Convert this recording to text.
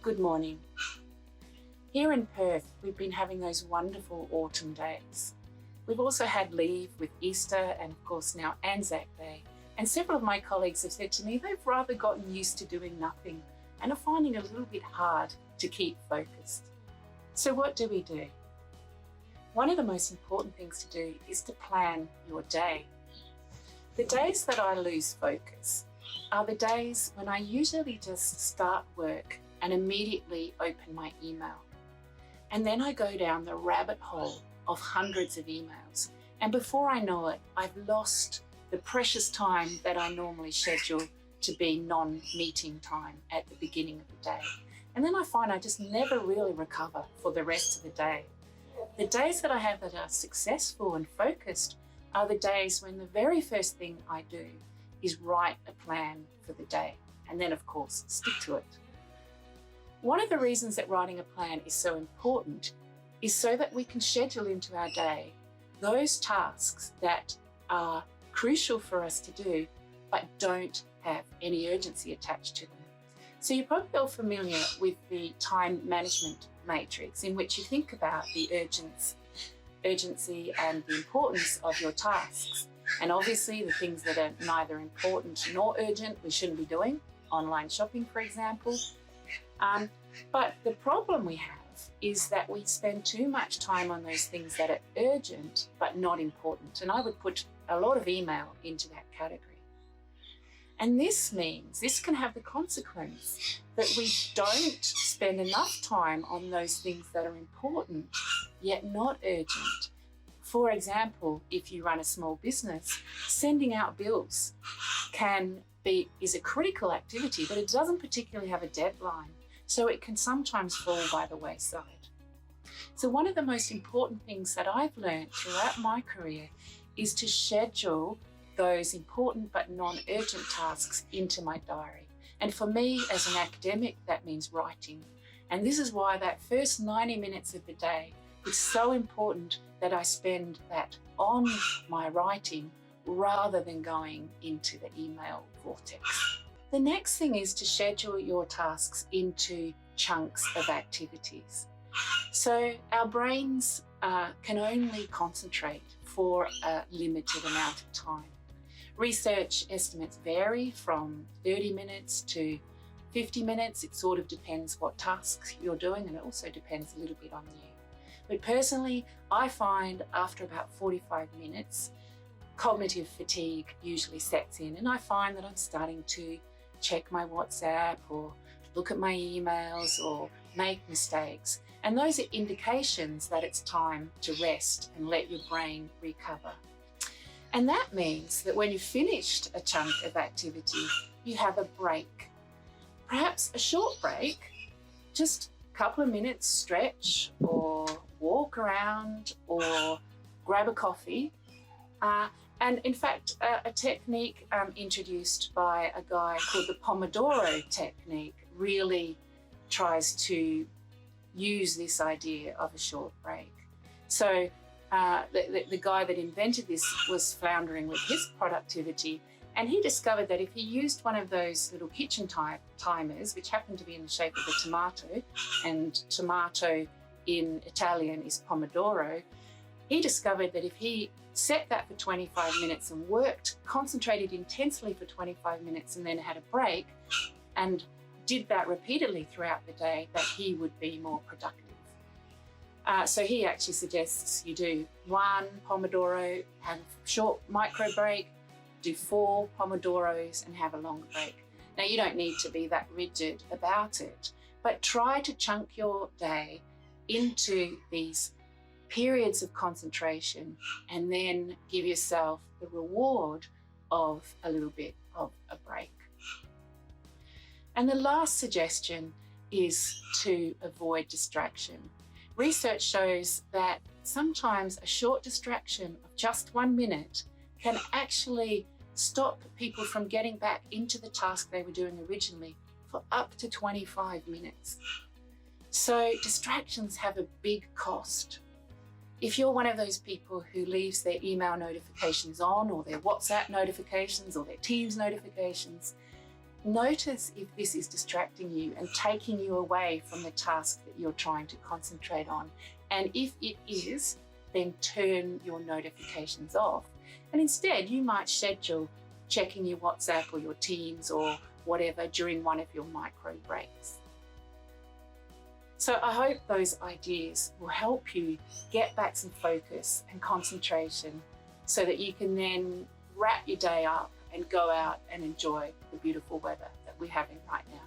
Good morning. Here in Perth, we've been having those wonderful autumn days. We've also had leave with Easter and of course now Anzac Day. And several of my colleagues have said to me they've rather gotten used to doing nothing and are finding it a little bit hard to keep focused. So what do we do? One of the most important things to do is to plan your day. The days that I lose focus are the days when I usually just start work and immediately open my email. And then I go down the rabbit hole of hundreds of emails. And before I know it, I've lost the precious time that I normally schedule to be non-meeting time at the beginning of the day. And then I find I just never really recover for the rest of the day. The days that I have that are successful and focused are the days when the very first thing I do is write a plan for the day. And then of course, stick to it. One of the reasons that writing a plan is so important is so that we can schedule into our day those tasks that are crucial for us to do, but don't have any urgency attached to them. So you're probably all familiar with the time management matrix in which you think about the urgency and the importance of your tasks. And obviously the things that are neither important nor urgent, we shouldn't be doing. Online shopping, for example. But the problem we have is that we spend too much time on those things that are urgent but not important. And I would put a lot of email into that category. And this can have the consequence that we don't spend enough time on those things that are important yet not urgent. For example, if you run a small business, sending out bills is a critical activity, but it doesn't particularly have a deadline. So it can sometimes fall by the wayside. So one of the most important things that I've learned throughout my career is to schedule those important but non-urgent tasks into my diary. And for me as an academic, that means writing. And this is why that first 90 minutes of the day is so important that I spend that on my writing rather than going into the email vortex. The next thing is to schedule your tasks into chunks of activities. So our brains can only concentrate for a limited amount of time. Research estimates vary from 30 minutes to 50 minutes. It sort of depends what tasks you're doing, and it also depends a little bit on you. But personally, I find after about 45 minutes, cognitive fatigue usually sets in, and I find that I'm starting to check my WhatsApp or look at my emails or make mistakes. And those are indications that it's time to rest and let your brain recover. And that means that when you've finished a chunk of activity, you have a break. Perhaps a short break, just a couple of minutes stretch or walk around or grab a coffee. And in fact, a technique introduced by a guy called the Pomodoro technique really tries to use this idea of a short break. So the guy that invented this was floundering with his productivity, and he discovered that if he used one of those little kitchen timers, which happened to be in the shape of a tomato, and tomato in Italian is pomodoro, he discovered that if he set that for 25 minutes and concentrated intensely for 25 minutes and then had a break and did that repeatedly throughout the day, that he would be more productive. So he actually suggests you do 1 Pomodoro, have a short micro break, do 4 Pomodoros and have a long break. Now you don't need to be that rigid about it, but try to chunk your day into these periods of concentration and then give yourself the reward of a little bit of a break. And the last suggestion is to avoid distraction. Research shows that sometimes a short distraction of just 1 minute can actually stop people from getting back into the task they were doing originally for up to 25 minutes. So distractions have a big cost. If you're one of those people who leaves their email notifications on, or their WhatsApp notifications, or their Teams notifications, Notice if this is distracting you and taking you away from the task that you're trying to concentrate on. And if it is, then turn your notifications off. And instead, you might schedule checking your WhatsApp or your Teams or whatever during one of your micro breaks. So I hope those ideas will help you get back some focus and concentration so that you can then wrap your day up and go out and enjoy the beautiful weather that we're having right now.